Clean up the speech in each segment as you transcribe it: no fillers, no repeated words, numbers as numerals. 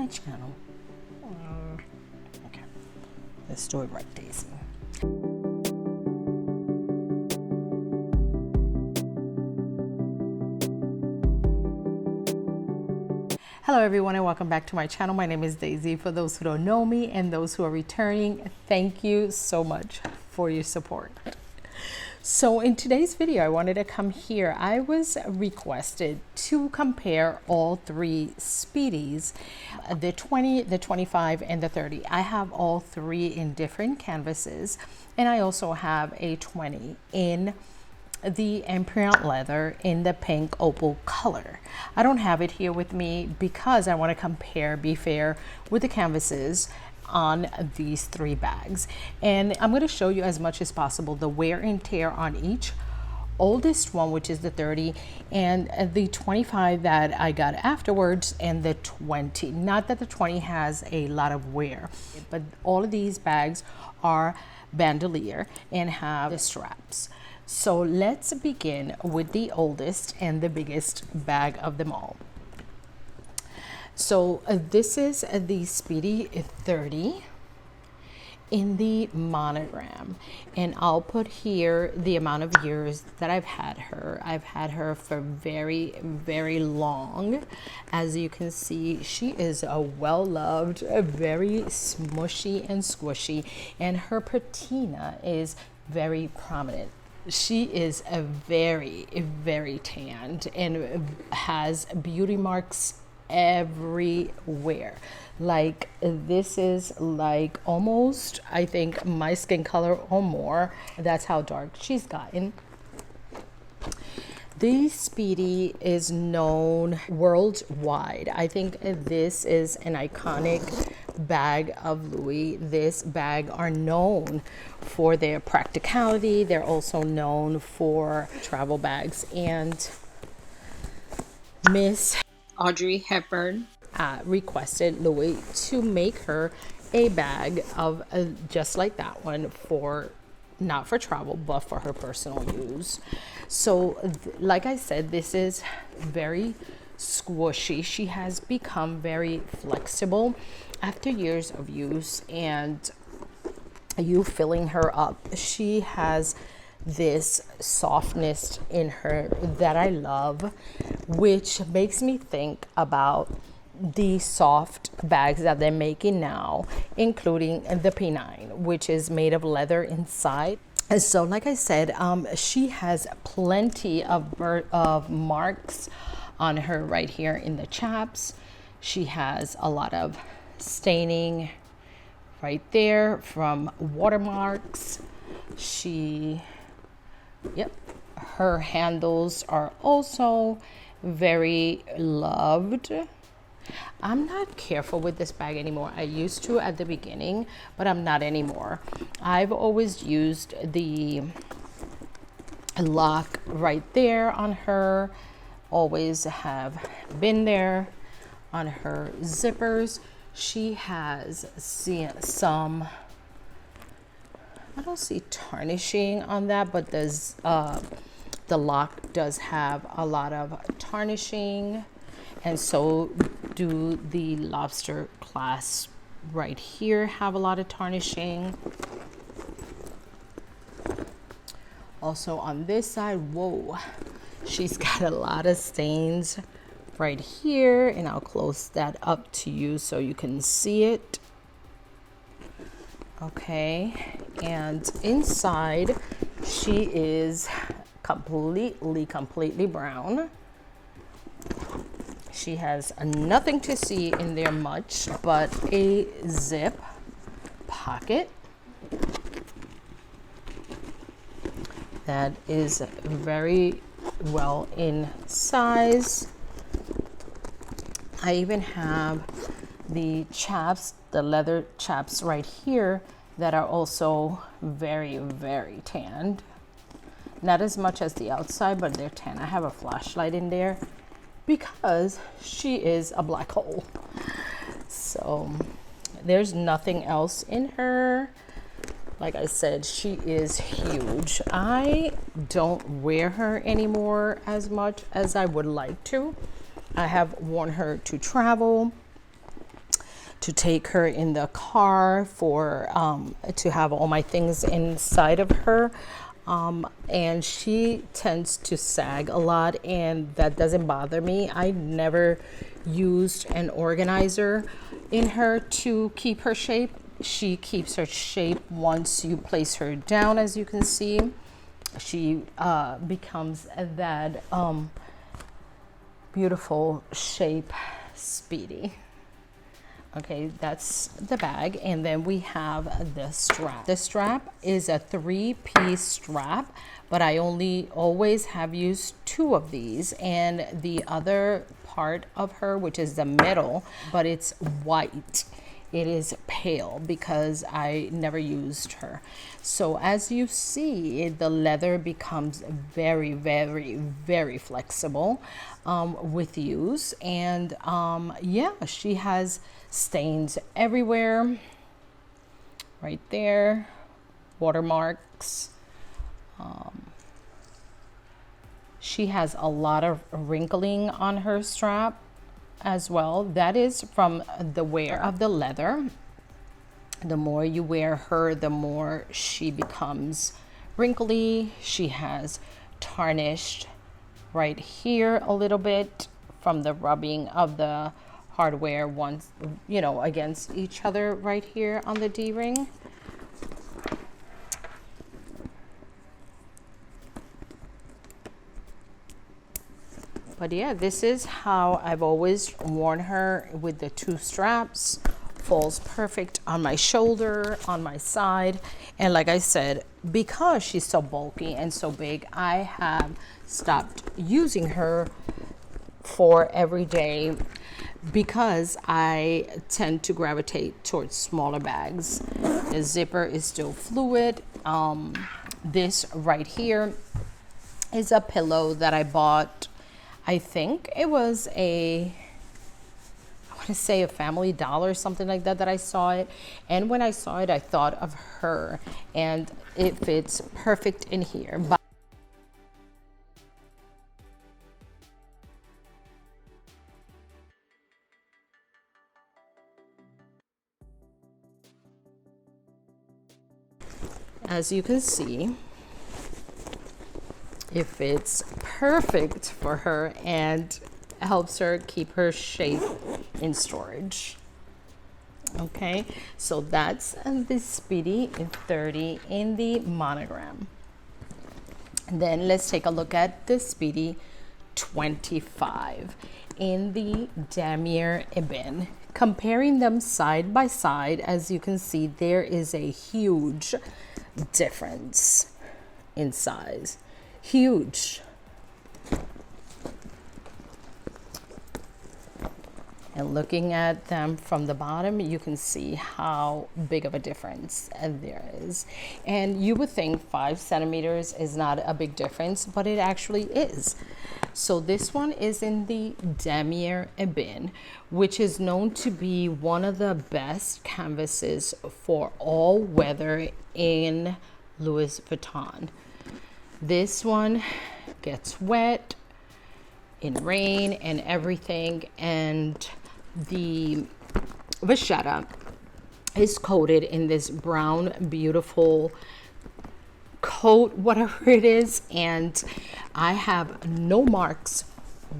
channel. Okay, let's do it right, Daisy. Hello everyone and welcome back to my channel. My name is Daisy. For those who don't know me and those who are returning, thank you so much for your support. So in today's video, I wanted to come here. I was requested to compare all three Speedies, the 20, the 25, and the 30. I have all three in different canvases, and I also have a 20 in the Imperial leather in the pink opal color. I don't have it here with me because I want to compare, be fair, with the canvases on these three bags, and I'm going to show you as much as possible the wear and tear on each oldest one, which is the 30, and the 25 that I got afterwards, and the 20. Not that the 20 has a lot of wear, but all of these bags are bandolier and have the straps. So let's begin with the oldest and the biggest bag of them all. So this is the Speedy 30 in the monogram, and I'll put here the amount of years that I've had her. I've had her for very, very long. As you can see, she is a well-loved, very smushy and squishy, and her patina is very prominent. She is a very, very tanned and has beauty marks everywhere. Like, this is like almost, I think, my skin color or more. That's how dark she's gotten. The Speedy is known worldwide. I think this is an iconic bag of Louis. This bag are known for their practicality. They're also known for travel bags. And Miss Audrey Hepburn requested Louis to make her a bag of just like that one, for not for travel but for her personal use. So like I said, this is very squishy. She has become very flexible after years of use and you filling her up. She has this softness in her that I love, which makes me think about the soft bags that they're making now, including the P9, which is made of leather inside. And so like I said, she has plenty of marks on her right here in the chaps. She has a lot of staining right there from watermarks. Her handles are also very loved. I'm not careful with this bag anymore. I used to at the beginning, but I'm not anymore. I've always used the lock right there on her, always have been there. On her zippers, she has some, I don't see tarnishing on that, but there's the lock does have a lot of tarnishing, and so do the lobster clasp right here have a lot of tarnishing. Also on this side, whoa, she's got a lot of stains right here, and I'll close that up to you so you can see it. Okay, and inside she is completely brown. She has nothing to see in there much but a zip pocket that is very well in size. I even have the chaps, the leather chaps right here that are also very, very tanned. Not as much as the outside, but they're tan. I have a flashlight in there because she is a black hole. So there's nothing else in her. Like I said, she is huge. I don't wear her anymore as much as I would like to. I have worn her to travel. to take her in the car for to have all my things inside of her. And she tends to sag a lot, and that doesn't bother me. I never used an organizer in her to keep her shape. She keeps her shape once you place her down. As you can see, she becomes that beautiful shape, Speedy. Okay, that's the bag, and then we have the strap. The strap is a 3-piece strap, but I always have used 2 of these, and the other part of her, which is the middle, but it's white. It is pale because I never used her. So as you see, the leather becomes very, very, very flexible with use. And yeah, she has stains everywhere, right there, watermarks. She has a lot of wrinkling on her strap as well. That is from the wear of the leather. The more you wear her, the more she becomes wrinkly. She has tarnished right here a little bit from the rubbing of the hardware once, you know, against each other right here on the D-ring. But yeah, this is how I've always worn her, with the 2 straps. Falls perfect on my shoulder, on my side. And like I said, because she's so bulky and so big, I have stopped using her for every day because I tend to gravitate towards smaller bags. The zipper is still fluid. This right here is a pillow that I bought. I think it was I want to say a Family Dollar or something like that I saw it. And when I saw it, I thought of her, and it fits perfect in here. But as you can see, it fits perfect for her and helps her keep her shape in storage. Okay, so that's the Speedy 30 in the monogram. And then let's take a look at the Speedy 25 in the damier ebene. Comparing them side by side, as you can see, there is a huge difference in size. Huge. And looking at them from the bottom, you can see how big of a difference there is. And you would think 5 centimeters is not a big difference, but it actually is. So this one is in the damier ebene, which is known to be one of the best canvases for all weather in Louis Vuitton. This one gets wet in rain and everything, and the vachetta is coated in this brown, beautiful coat, whatever it is, and I have no marks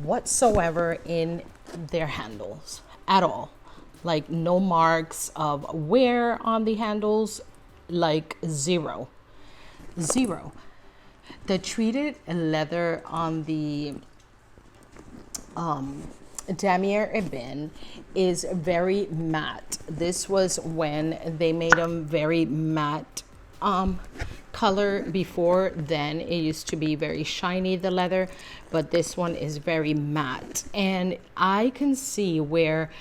whatsoever in their handles at all. Like no marks of wear on the handles, like zero. The treated leather on the damier ebene is very matte. This was when they made them very matte color. Before then it used to be very shiny, the leather, but this one is very matte, and I can see where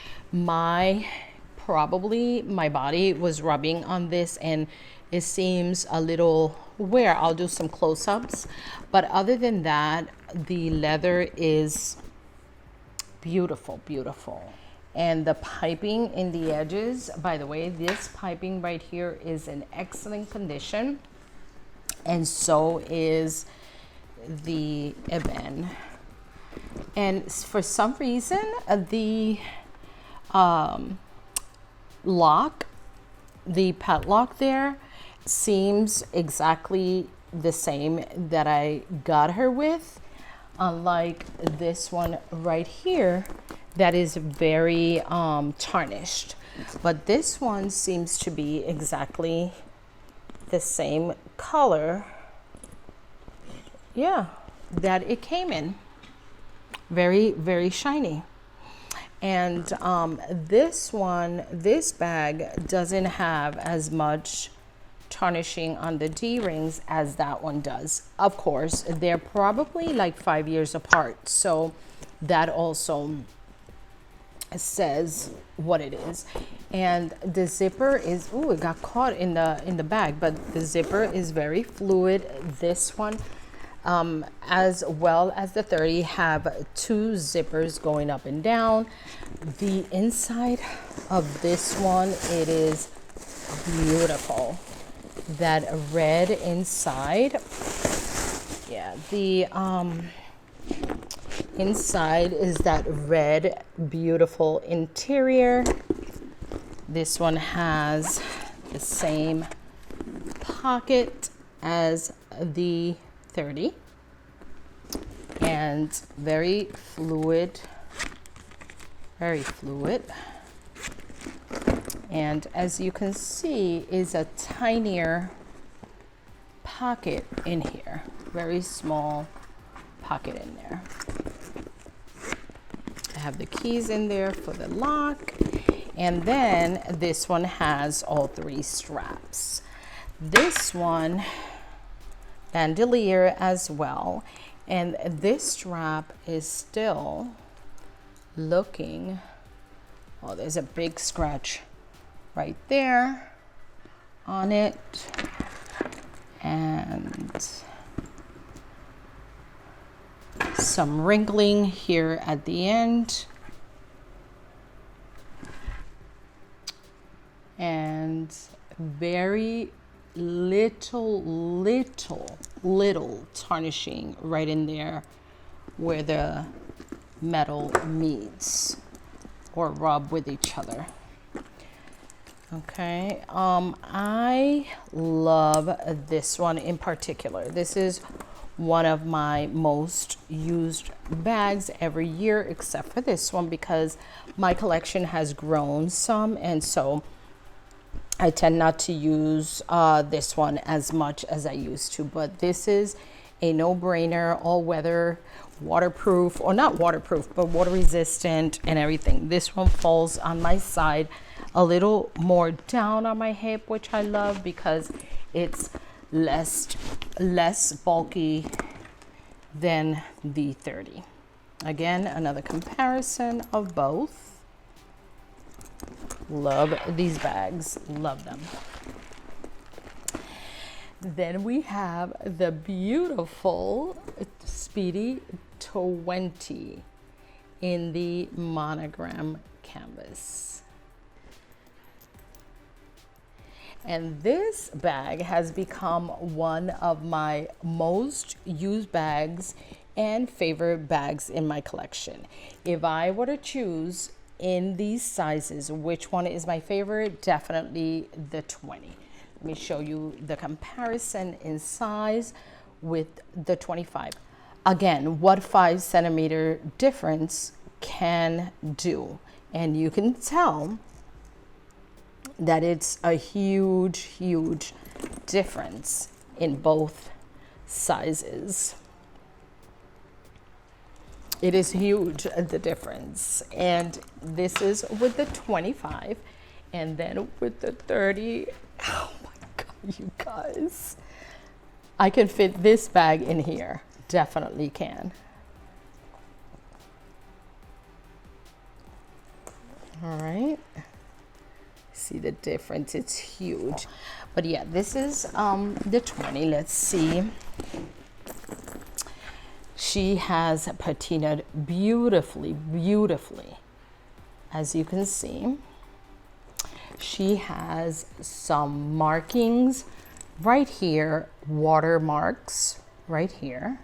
probably my body was rubbing on this, and it seems a little wear. I'll do some close-ups, but other than that, the leather is beautiful, beautiful. And the piping in the edges, by the way, this piping right here is in excellent condition, and so is the ebene. And for some reason, the lock, the padlock there, seems exactly the same that I got her with, unlike this one right here that is very tarnished. But this one seems to be exactly the same color, yeah, that it came in. Very, very shiny. And this one, this bag doesn't have as much tarnishing on the D-rings as that one does. Of course, they're probably like 5 years apart, so that also says what it is. And the zipper is, oh, it got caught in the bag, but the zipper is very fluid. This one, as well as the 30, have 2 zippers going up and down. The inside of this one, it is beautiful. That red inside, yeah, the inside is that red beautiful interior. This one has the same pocket as the 30 and very fluid, very fluid. And as you can see, is a tinier pocket in here, very small pocket in there. I have the keys in there for the lock. And then this one has all 3 straps. This one, bandolier as well. And this strap is still looking, oh, there's a big scratch right there on it. And some wrinkling here at the end. And very little tarnishing right in there where the metal meets or rub with each other. Okay, I love this one in particular. This is one of my most used bags every year, except for this one, because my collection has grown some, and so I tend not to use this one as much as I used to. But this is a no-brainer, all-weather, waterproof, or not waterproof, but water resistant and everything. This one falls on my side a little more down on my hip, which I love because it's less bulky than the 30. Again, another comparison of both. Love these bags, love them. Then we have the beautiful Speedy 20 in the monogram canvas. And this bag has become one of my most used bags and favorite bags in my collection. If I were to choose in these sizes, which one is my favorite? Definitely the 20. Let me show you the comparison in size with the 25. Again, what 5 centimeter difference can do. And you can tell that it's a huge difference in both sizes. It is huge, the difference. And this is with the 25, and then with the 30. Oh my God, you guys. I can fit this bag in here. Definitely can. All right. See the difference, it's huge. But yeah, this is the 20. Let's see. She has patinaed beautifully, as you can see. She has some markings right here, watermarks right here.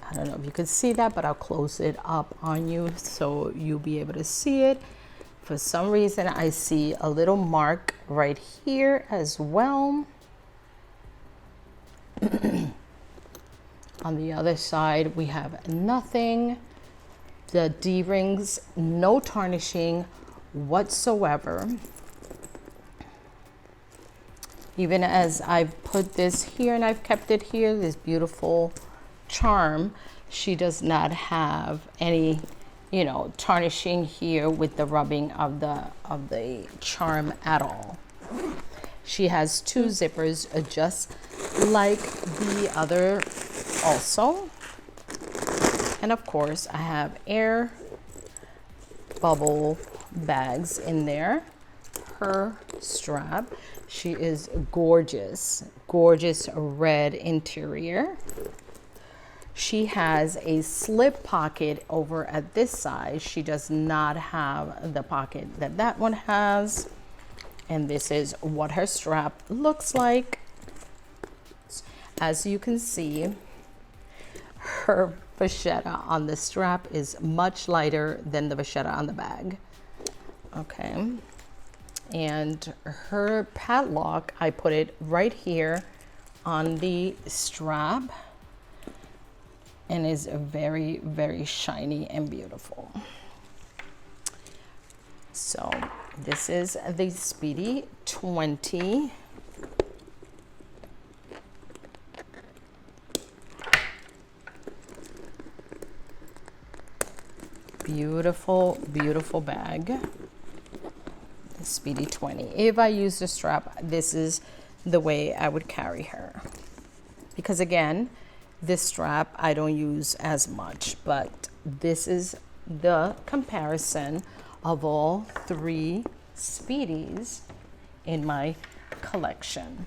I don't know if you can see that, but I'll close it up on you so you'll be able to see it. For some reason, I see a little mark right here as well. On the other side, we have nothing. The D-rings, no tarnishing whatsoever. Even as I've put this here and I've kept it here, this beautiful charm, she does not have any, you know, tarnishing here with the rubbing of the charm at all. She has two zippers, just like the other also. And of course, I have air bubble bags in there. Her strap. She is gorgeous, gorgeous red interior. She has a slip pocket over at this side. She does not have the pocket that that one has. And this is what her strap looks like. As you can see, her vachetta on the strap is much lighter than the vachetta on the bag. Okay. And her padlock, I put it right here on the strap, and is very, very shiny and beautiful. So this is the Speedy 20. Beautiful, beautiful bag. The Speedy 20. If I use the strap, this is the way I would carry her. Because again, this strap I don't use as much, but this is the comparison of all three Speedies in my collection.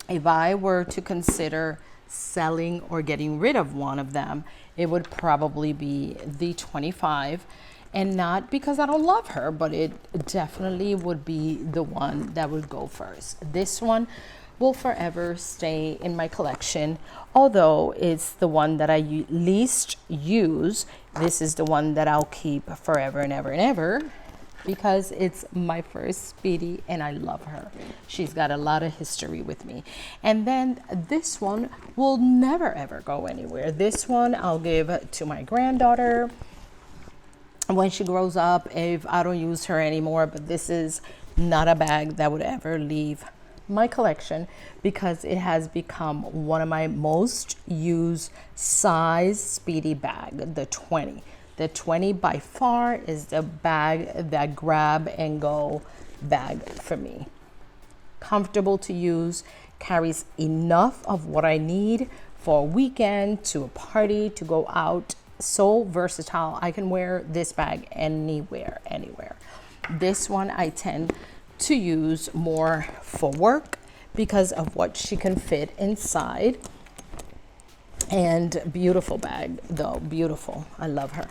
If I were to consider selling or getting rid of one of them, it would probably be the 25, and not because I don't love her, but it definitely would be the one that would go first. This one will forever stay in my collection, although it's the one that I least use. This is the one that I'll keep forever and ever and ever, because it's my first Speedy and I love her. She's got a lot of history with me. And then this one will never ever go anywhere. This one I'll give to my granddaughter when she grows up, if I don't use her anymore. But this is not a bag that would ever leave my collection, because it has become one of my most used size Speedy bag, the 20. The 20 by far is the bag, that grab and go bag for me. Comfortable to use, carries enough of what I need for a weekend, to a party, to go out. So versatile. I can wear this bag anywhere, anywhere. This one I tend to use more for work because of what she can fit inside. And beautiful bag though, beautiful. I love her.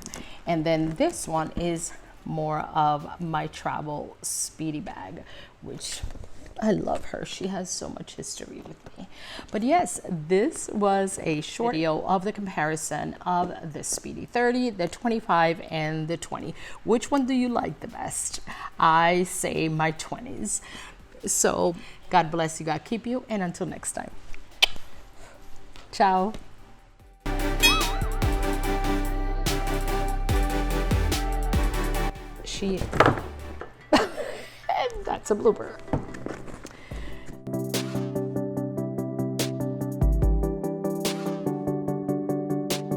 And then this one is more of my travel Speedy bag, which I love her. She has so much history with me. But yes, this was a short video of the comparison of the Speedy 30, the 25, and the 20. Which one do you like the best? I say my 20s. So God bless you, God keep you, and until next time. Ciao. That's a blooper.